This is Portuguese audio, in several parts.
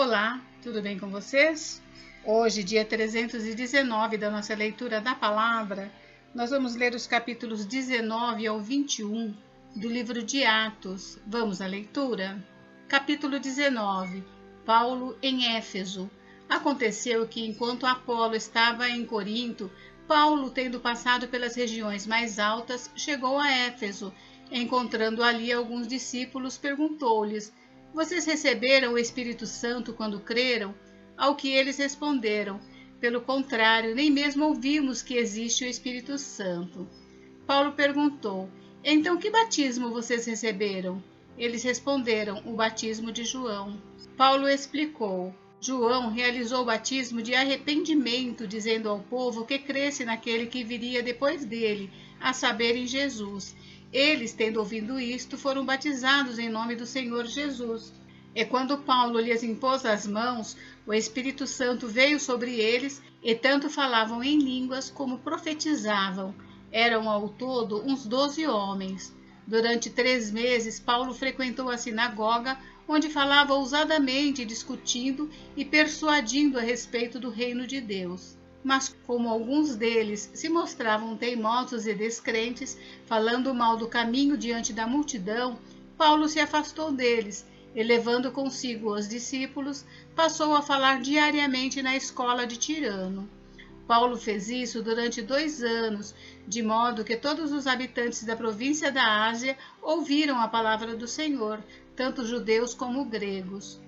Olá, tudo bem com vocês? Hoje, dia 319 da nossa leitura da palavra, nós vamos ler os capítulos 19 ao 21 do livro de Atos. Vamos à leitura? Capítulo 19. Paulo em Éfeso. Aconteceu que, enquanto Apolo estava em Corinto, Paulo, tendo passado pelas regiões mais altas, chegou a Éfeso. Encontrando ali alguns discípulos, perguntou-lhes: Vocês receberam o Espírito Santo quando creram? Ao que eles responderam: Pelo contrário, nem mesmo ouvimos que existe o Espírito Santo. Paulo perguntou: Então que batismo vocês receberam? Eles responderam: O batismo de João. Paulo explicou: João realizou o batismo de arrependimento, dizendo ao povo que cresce naquele que viria depois dele, a saber, em Jesus. Eles, tendo ouvido isto, foram batizados em nome do Senhor Jesus. E quando Paulo lhes impôs as mãos, o Espírito Santo veio sobre eles, e tanto falavam em línguas como profetizavam. Eram ao todo uns 12 homens. Durante 3 meses, Paulo frequentou a sinagoga, onde falava ousadamente, discutindo e persuadindo a respeito do reino de Deus. Mas como alguns deles se mostravam teimosos e descrentes, falando mal do caminho diante da multidão, Paulo se afastou deles e, levando consigo os discípulos, passou a falar diariamente na escola de Tirano. Paulo fez isso durante 2 anos, de modo que todos os habitantes da província da Ásia ouviram a palavra do Senhor, tanto judeus como gregos.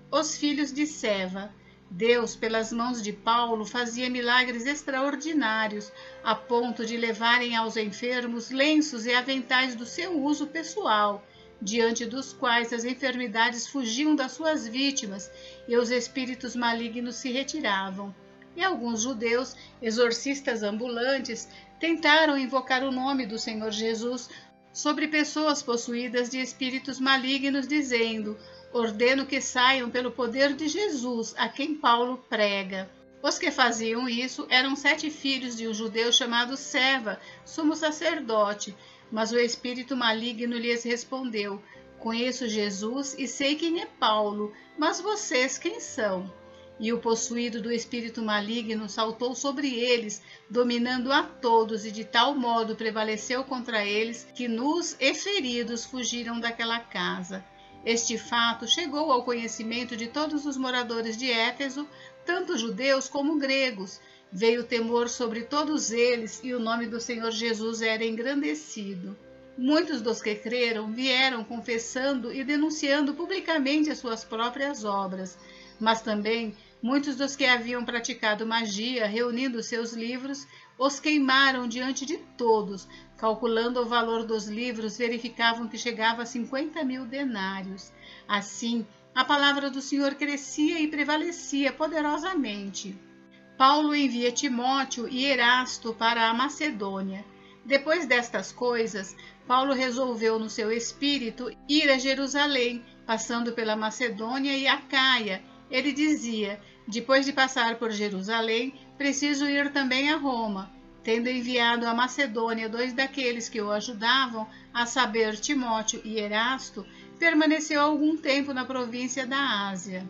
Os filhos de Seva. Deus, pelas mãos de Paulo, fazia milagres extraordinários, a ponto de levarem aos enfermos lenços e aventais do seu uso pessoal, diante dos quais as enfermidades fugiam das suas vítimas e os espíritos malignos se retiravam. E alguns judeus, exorcistas ambulantes, tentaram invocar o nome do Senhor Jesus sobre pessoas possuídas de espíritos malignos, dizendo: Ordeno que saiam pelo poder de Jesus, a quem Paulo prega. Os que faziam isso eram 7 filhos de um judeu chamado Seva, sumo sacerdote. Mas o espírito maligno lhes respondeu: Conheço Jesus e sei quem é Paulo, mas vocês quem são? E o possuído do espírito maligno saltou sobre eles, dominando a todos, e de tal modo prevaleceu contra eles, que nus e feridos fugiram daquela casa. Este fato chegou ao conhecimento de todos os moradores de Éfeso, tanto judeus como gregos. Veio temor sobre todos eles, e o nome do Senhor Jesus era engrandecido. Muitos dos que creram vieram confessando e denunciando publicamente as suas próprias obras, mas também muitos dos que haviam praticado magia, reunindo seus livros, os queimaram diante de todos. Calculando o valor dos livros, verificavam que chegava a 50.000 denários. Assim, a palavra do Senhor crescia e prevalecia poderosamente. Paulo envia Timóteo e Erasto para a Macedônia. Depois destas coisas, Paulo resolveu no seu espírito ir a Jerusalém, passando pela Macedônia e Acaia. Ele dizia: Depois de passar por Jerusalém, preciso ir também a Roma. Tendo enviado à Macedônia 2 daqueles que o ajudavam, a saber, Timóteo e Erasto, permaneceu algum tempo na província da Ásia.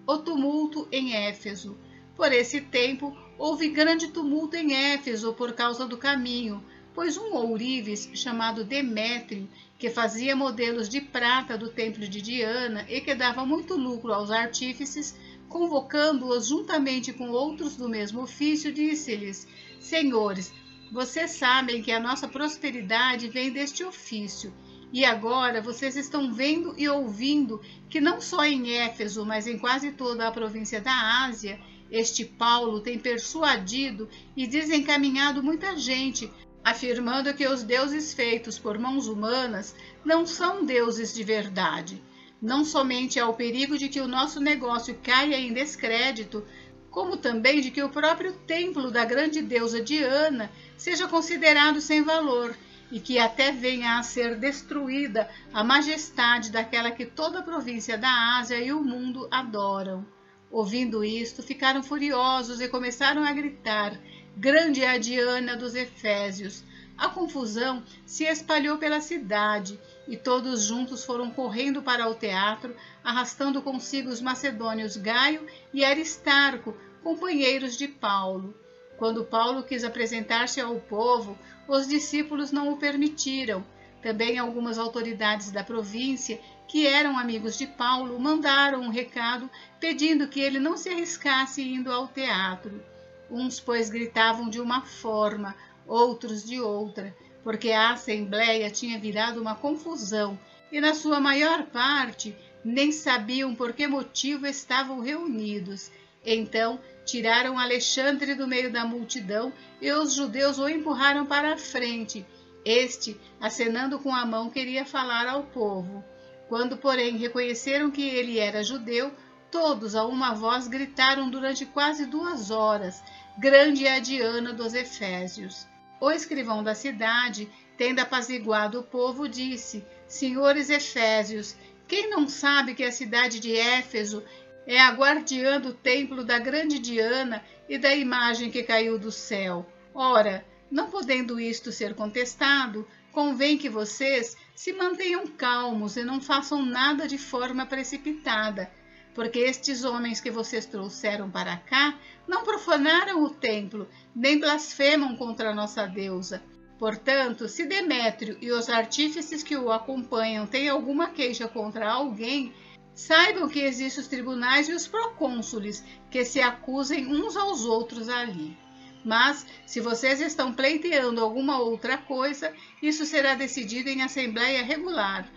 O tumulto em Éfeso. Por esse tempo, houve grande tumulto em Éfeso por causa do caminho, pois um ourives chamado Demétrio, que fazia modelos de prata do templo de Diana e que dava muito lucro aos artífices, convocando-os juntamente com outros do mesmo ofício, disse-lhes: Senhores, vocês sabem que a nossa prosperidade vem deste ofício, e agora vocês estão vendo e ouvindo que não só em Éfeso, mas em quase toda a província da Ásia, este Paulo tem persuadido e desencaminhado muita gente, afirmando que os deuses feitos por mãos humanas não são deuses de verdade. Não somente há o perigo de que o nosso negócio caia em descrédito, como também de que o próprio templo da grande deusa Diana seja considerado sem valor, e que até venha a ser destruída a majestade daquela que toda a província da Ásia e o mundo adoram. Ouvindo isto, ficaram furiosos e começaram a gritar: Grande é a Diana dos Efésios! A confusão se espalhou pela cidade, e todos juntos foram correndo para o teatro, arrastando consigo os macedônios Gaio e Aristarco, companheiros de Paulo. Quando Paulo quis apresentar-se ao povo, os discípulos não o permitiram. Também algumas autoridades da província, que eram amigos de Paulo, mandaram um recado pedindo que ele não se arriscasse indo ao teatro. Uns, pois, gritavam de uma forma, outros de outra, porque a assembleia tinha virado uma confusão e, na sua maior parte, nem sabiam por que motivo estavam reunidos. Então, tiraram Alexandre do meio da multidão e os judeus o empurraram para a frente. Este, acenando com a mão, queria falar ao povo. Quando, porém, reconheceram que ele era judeu, todos a uma voz gritaram durante quase 2 horas: grande é a Diana dos Efésios. O escrivão da cidade, tendo apaziguado o povo, disse: senhores Efésios, quem não sabe que a cidade de Éfeso é a guardiã do templo da grande Diana e da imagem que caiu do céu? Ora, não podendo isto ser contestado, convém que vocês se mantenham calmos e não façam nada de forma precipitada, porque estes homens que vocês trouxeram para cá não profanaram o templo, nem blasfemam contra a nossa deusa. Portanto, se Demétrio e os artífices que o acompanham têm alguma queixa contra alguém, saibam que existem os tribunais e os procônsules, que se acusem uns aos outros ali. Mas, se vocês estão pleiteando alguma outra coisa, isso será decidido em assembleia regular,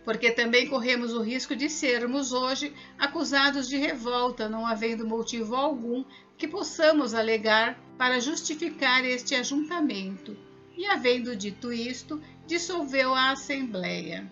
porque também corremos o risco de sermos hoje acusados de revolta, não havendo motivo algum que possamos alegar para justificar este ajuntamento. E, havendo dito isto, dissolveu a assembleia.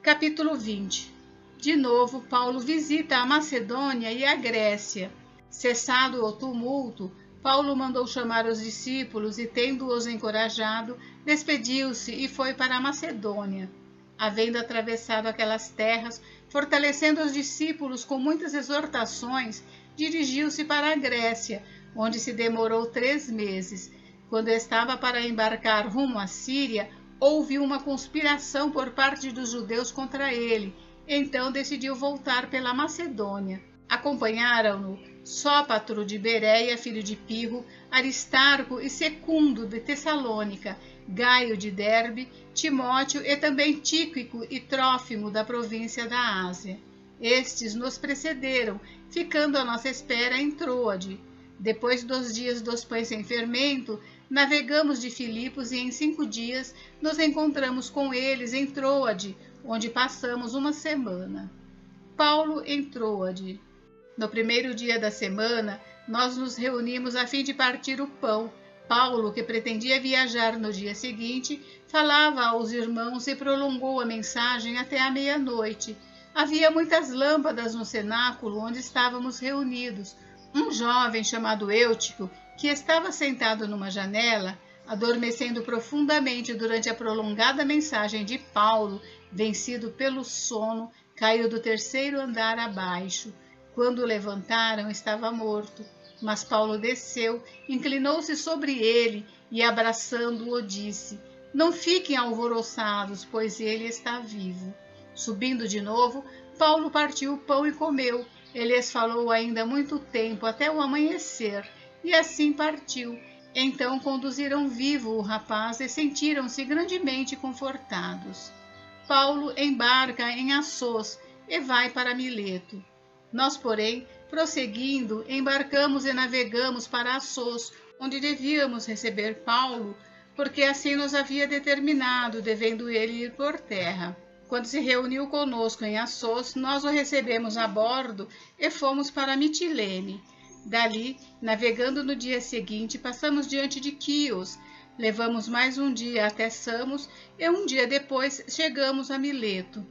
Capítulo 20. De novo, Paulo visita a Macedônia e a Grécia. Cessado o tumulto, Paulo mandou chamar os discípulos e, tendo-os encorajado, despediu-se e foi para a Macedônia. Havendo atravessado aquelas terras, fortalecendo os discípulos com muitas exortações, dirigiu-se para a Grécia, onde se demorou 3 meses. Quando estava para embarcar rumo à Síria, houve uma conspiração por parte dos judeus contra ele. Então decidiu voltar pela Macedônia. Acompanharam-no Sópatro de Bereia, filho de Pirro, Aristarco e Secundo de Tessalônica, Gaio de Derbe, Timóteo e também Tíquico e Trófimo da província da Ásia. Estes nos precederam, ficando à nossa espera em Troade. Depois dos dias dos pães sem fermento, navegamos de Filipos e em 5 dias nos encontramos com eles em Troade, onde passamos uma semana. Paulo em Troade. No primeiro dia da semana, nós nos reunimos a fim de partir o pão. Paulo, que pretendia viajar no dia seguinte, falava aos irmãos e prolongou a mensagem até a meia-noite. Havia muitas lâmpadas no cenáculo onde estávamos reunidos. Um jovem chamado Eutico, que estava sentado numa janela, adormecendo profundamente durante a prolongada mensagem de Paulo, vencido pelo sono, caiu do 3º andar abaixo. Quando o levantaram, estava morto. Mas Paulo desceu, inclinou-se sobre ele e, abraçando-o, disse: não fiquem alvoroçados, pois ele está vivo. Subindo de novo, Paulo partiu o pão e comeu. Ele lhes falou ainda muito tempo, até o amanhecer, e assim partiu. Então conduziram vivo o rapaz e sentiram-se grandemente confortados. Paulo embarca em Assos e vai para Mileto. Nós, porém, prosseguindo, embarcamos e navegamos para Assos, onde devíamos receber Paulo, porque assim nos havia determinado, devendo ele ir por terra. Quando se reuniu conosco em Assos, nós o recebemos a bordo e fomos para Mitilene. Dali, navegando no dia seguinte, passamos diante de Quios, levamos mais um dia até Samos e um dia depois chegamos a Mileto.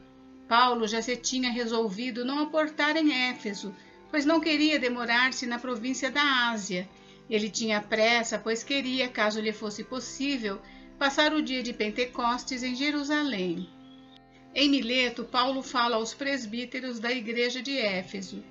Paulo já se tinha resolvido não aportar em Éfeso, pois não queria demorar-se na província da Ásia. Ele tinha pressa, pois queria, caso lhe fosse possível, passar o dia de Pentecostes em Jerusalém. Em Mileto, Paulo fala aos presbíteros da igreja de Éfeso.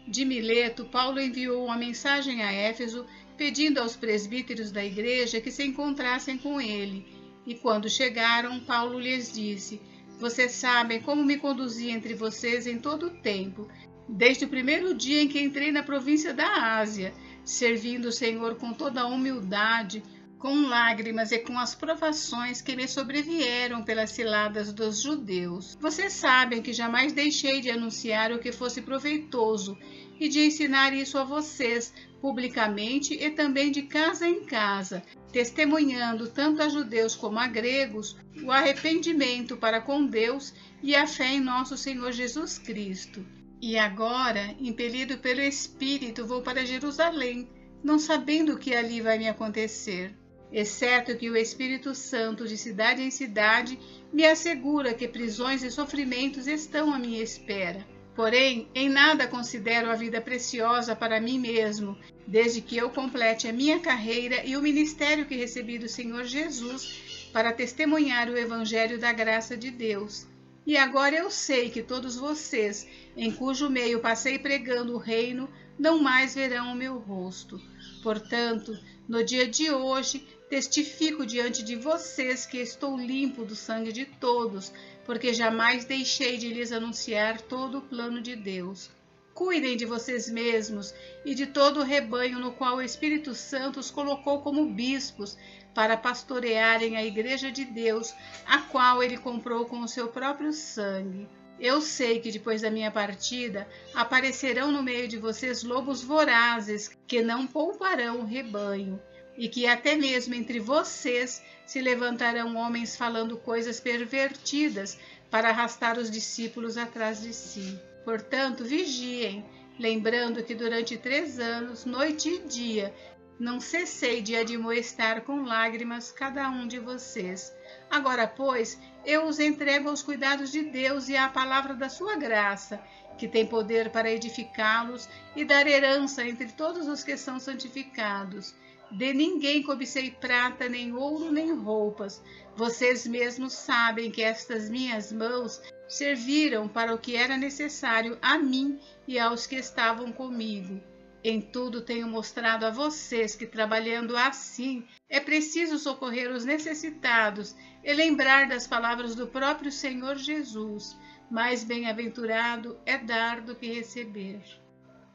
De Mileto, Paulo enviou uma mensagem a Éfeso, pedindo aos presbíteros da igreja que se encontrassem com ele. E quando chegaram, Paulo lhes disse: Vocês sabem como me conduzi entre vocês em todo o tempo, desde o primeiro dia em que entrei na província da Ásia, servindo o Senhor com toda a humildade, com lágrimas e com as provações que me sobrevieram pelas ciladas dos judeus. Vocês sabem que jamais deixei de anunciar o que fosse proveitoso e de ensinar isso a vocês publicamente e também de casa em casa, testemunhando tanto a judeus como a gregos o arrependimento para com Deus e a fé em nosso Senhor Jesus Cristo. E agora, impelido pelo Espírito, vou para Jerusalém, não sabendo o que ali vai me acontecer, exceto que o Espírito Santo, de cidade em cidade, me assegura que prisões e sofrimentos estão à minha espera. Porém, em nada considero a vida preciosa para mim mesmo, desde que eu complete a minha carreira e o ministério que recebi do Senhor Jesus para testemunhar o Evangelho da graça de Deus. E agora eu sei que todos vocês, em cujo meio passei pregando o reino, não mais verão o meu rosto. Portanto, no dia de hoje, testifico diante de vocês que estou limpo do sangue de todos, porque jamais deixei de lhes anunciar todo o plano de Deus. Cuidem de vocês mesmos e de todo o rebanho no qual o Espírito Santo os colocou como bispos, para pastorearem a igreja de Deus, a qual ele comprou com o seu próprio sangue. Eu sei que depois da minha partida aparecerão no meio de vocês lobos vorazes que não pouparão o rebanho, e que até mesmo entre vocês se levantarão homens falando coisas pervertidas para arrastar os discípulos atrás de si. Portanto, vigiem, lembrando que durante 3 anos, noite e dia, não cessei de admoestar com lágrimas cada um de vocês. Agora, pois, eu os entrego aos cuidados de Deus e à palavra da sua graça, que tem poder para edificá-los e dar herança entre todos os que são santificados. De ninguém cobicei prata, nem ouro, nem roupas. Vocês mesmos sabem que estas minhas mãos serviram para o que era necessário a mim e aos que estavam comigo. Em tudo tenho mostrado a vocês que, trabalhando assim, é preciso socorrer os necessitados e lembrar das palavras do próprio Senhor Jesus. Mais bem-aventurado é dar do que receber.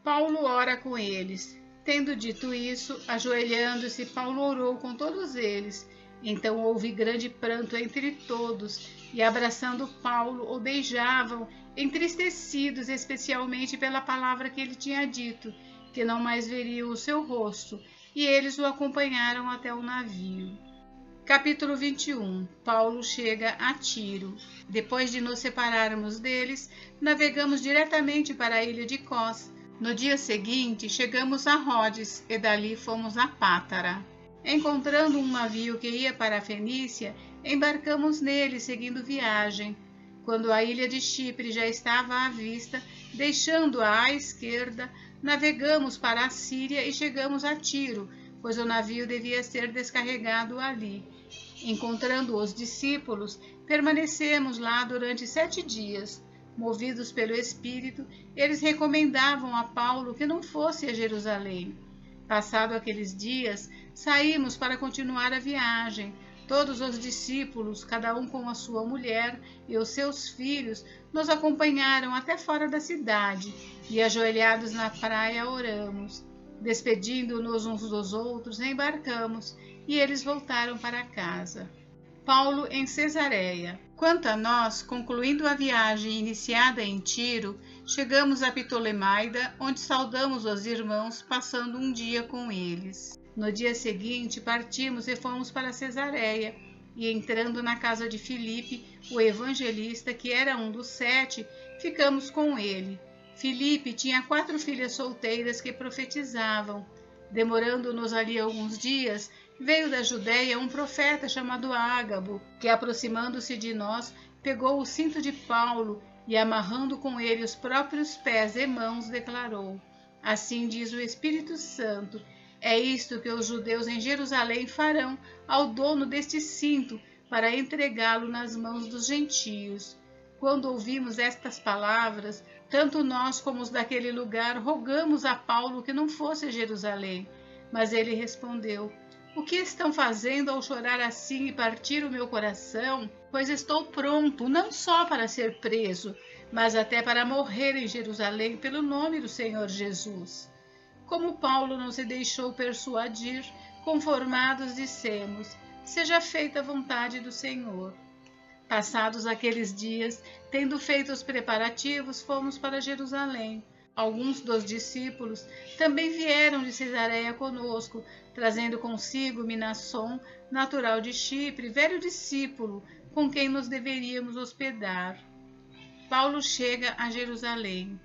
Paulo ora com eles. Tendo dito isso, ajoelhando-se, Paulo orou com todos eles. Então houve grande pranto entre todos, e abraçando Paulo, o beijavam, entristecidos especialmente pela palavra que ele tinha dito, que não mais veriam o seu rosto, e eles o acompanharam até o navio. Capítulo 21. Paulo chega a Tiro. Depois de nos separarmos deles, navegamos diretamente para a ilha de Cós. No dia seguinte, chegamos a Rhodes e dali fomos a Pátara. Encontrando um navio que ia para a Fenícia, embarcamos nele seguindo viagem. Quando a ilha de Chipre já estava à vista, deixando-a à esquerda, navegamos para a Síria e chegamos a Tiro, pois o navio devia ser descarregado ali. Encontrando os discípulos, permanecemos lá durante 7 dias. Movidos pelo Espírito, eles recomendavam a Paulo que não fosse a Jerusalém. Passado aqueles dias, saímos para continuar a viagem. Todos os discípulos, cada um com a sua mulher e os seus filhos, nos acompanharam até fora da cidade, e ajoelhados na praia oramos. Despedindo-nos uns dos outros, embarcamos, e eles voltaram para casa. Paulo em Cesareia. Quanto a nós, concluindo a viagem iniciada em Tiro, chegamos a Ptolemaida, onde saudamos os irmãos, passando um dia com eles. No dia seguinte, partimos e fomos para Cesareia, e entrando na casa de Filipe, o evangelista, que era um dos 7, ficamos com ele. Filipe tinha 4 filhas solteiras que profetizavam. Demorando-nos ali alguns dias, veio da Judéia um profeta chamado Ágabo, que, aproximando-se de nós, pegou o cinto de Paulo e, amarrando com ele os próprios pés e mãos, declarou: Assim diz o Espírito Santo, é isto que os judeus em Jerusalém farão ao dono deste cinto, para entregá-lo nas mãos dos gentios. Quando ouvimos estas palavras, tanto nós como os daquele lugar rogamos a Paulo que não fosse a Jerusalém. Mas ele respondeu: O que estão fazendo ao chorar assim e partir o meu coração? pois estou pronto não só para ser preso, mas até para morrer em Jerusalém pelo nome do Senhor Jesus. Como Paulo não se deixou persuadir, conformados dissemos: seja feita a vontade do Senhor. Passados aqueles dias, tendo feito os preparativos, fomos para Jerusalém. Alguns dos discípulos também vieram de Cesareia conosco, trazendo consigo Minasson, natural de Chipre, velho discípulo, com quem nos deveríamos hospedar. Paulo chega a Jerusalém.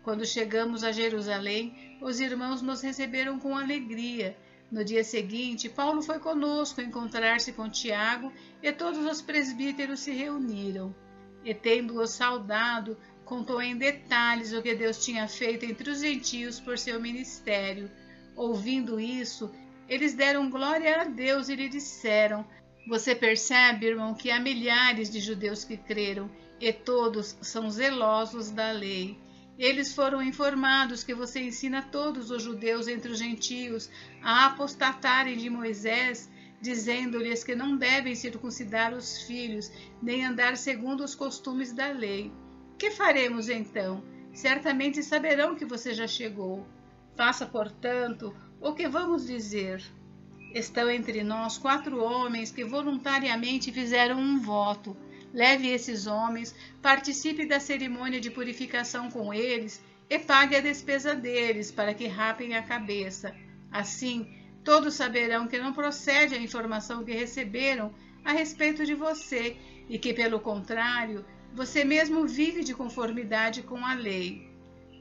Quando chegamos a Jerusalém, os irmãos nos receberam com alegria. No dia seguinte, Paulo foi conosco encontrar-se com Tiago e todos os presbíteros se reuniram. E tendo-os saudado, contou em detalhes o que Deus tinha feito entre os gentios por seu ministério. Ouvindo isso, eles deram glória a Deus e lhe disseram: você percebe, irmão, que há milhares de judeus que creram, e todos são zelosos da lei. Eles foram informados que você ensina todos os judeus entre os gentios a apostatarem de Moisés, dizendo-lhes que não devem circuncidar os filhos, nem andar segundo os costumes da lei. Que faremos então? Certamente saberão que você já chegou. Faça, portanto, o que vamos dizer. Estão entre nós 4 homens que voluntariamente fizeram um voto. Leve esses homens, participe da cerimônia de purificação com eles e pague a despesa deles, para que rapem a cabeça. Assim, todos saberão que não procede a informação que receberam a respeito de você e que, pelo contrário, você mesmo vive de conformidade com a lei.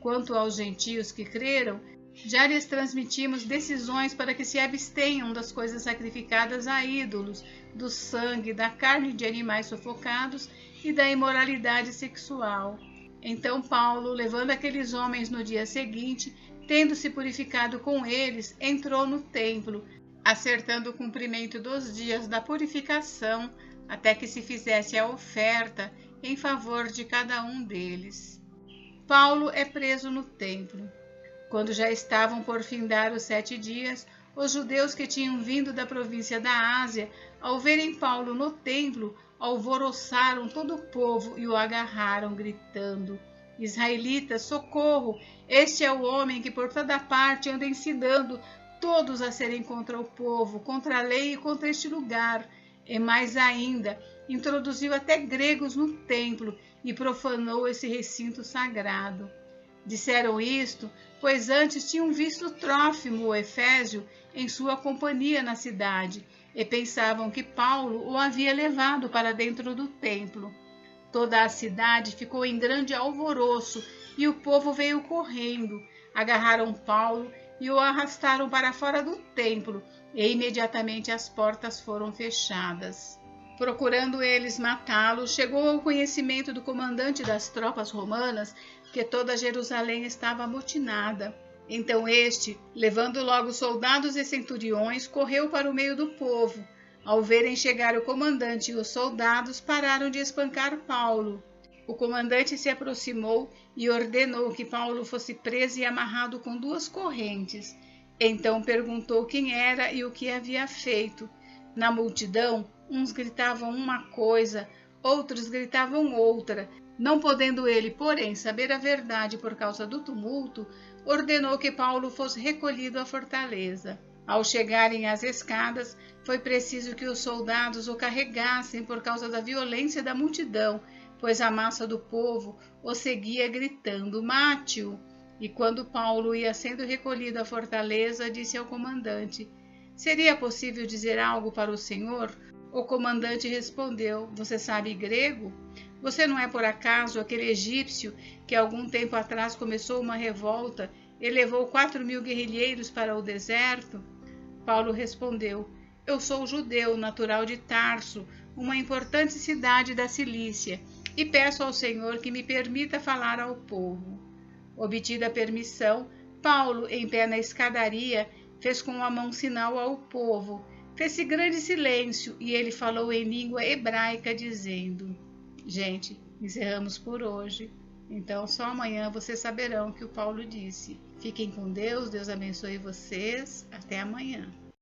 Quanto aos gentios que creram, já lhes transmitimos decisões para que se abstenham das coisas sacrificadas a ídolos, do sangue, da carne de animais sufocados e da imoralidade sexual. Então Paulo, levando aqueles homens no dia seguinte, tendo se purificado com eles, entrou no templo, acertando o cumprimento dos dias da purificação, até que se fizesse a oferta em favor de cada um deles. Paulo é preso no templo. Quando já estavam por findar os 7 dias, os judeus que tinham vindo da província da Ásia, ao verem Paulo no templo, alvoroçaram todo o povo e o agarraram, gritando: Israelitas, socorro! Este é o homem que por toda parte anda ensinando todos a serem contra o povo, contra a lei e contra este lugar. E mais ainda, introduziu até gregos no templo e profanou esse recinto sagrado. Disseram isto, pois antes tinham visto Trófimo, o Efésio, em sua companhia na cidade, e pensavam que Paulo o havia levado para dentro do templo. Toda a cidade ficou em grande alvoroço, e o povo veio correndo. Agarraram Paulo e o arrastaram para fora do templo, e imediatamente as portas foram fechadas. Procurando eles matá-lo, chegou ao conhecimento do comandante das tropas romanas que toda Jerusalém estava amotinada. Então este, levando logo soldados e centuriões, correu para o meio do povo. Ao verem chegar o comandante e os soldados, pararam de espancar Paulo. O comandante se aproximou e ordenou que Paulo fosse preso e amarrado com 2 correntes. Então perguntou quem era e o que havia feito. Na multidão, uns gritavam uma coisa, outros gritavam outra. Não podendo ele, porém, saber a verdade por causa do tumulto, ordenou que Paulo fosse recolhido à fortaleza. Ao chegarem às escadas, foi preciso que os soldados o carregassem por causa da violência da multidão, pois a massa do povo o seguia gritando: mate-o! E quando Paulo ia sendo recolhido à fortaleza, disse ao comandante: seria possível dizer algo para o senhor? O comandante respondeu: você sabe grego? Você não é por acaso aquele egípcio que algum tempo atrás começou uma revolta e levou 4.000 guerrilheiros para o deserto? Paulo respondeu: eu sou judeu, natural de Tarso, uma importante cidade da Cilícia, e peço ao Senhor que me permita falar ao povo. Obtida a permissão, Paulo, em pé na escadaria, fez com a mão sinal ao povo. Fez-se grande silêncio e ele falou em língua hebraica, dizendo: gente, encerramos por hoje. Então, só amanhã vocês saberão o que o Paulo disse. Fiquem com Deus, Deus abençoe vocês. Até amanhã.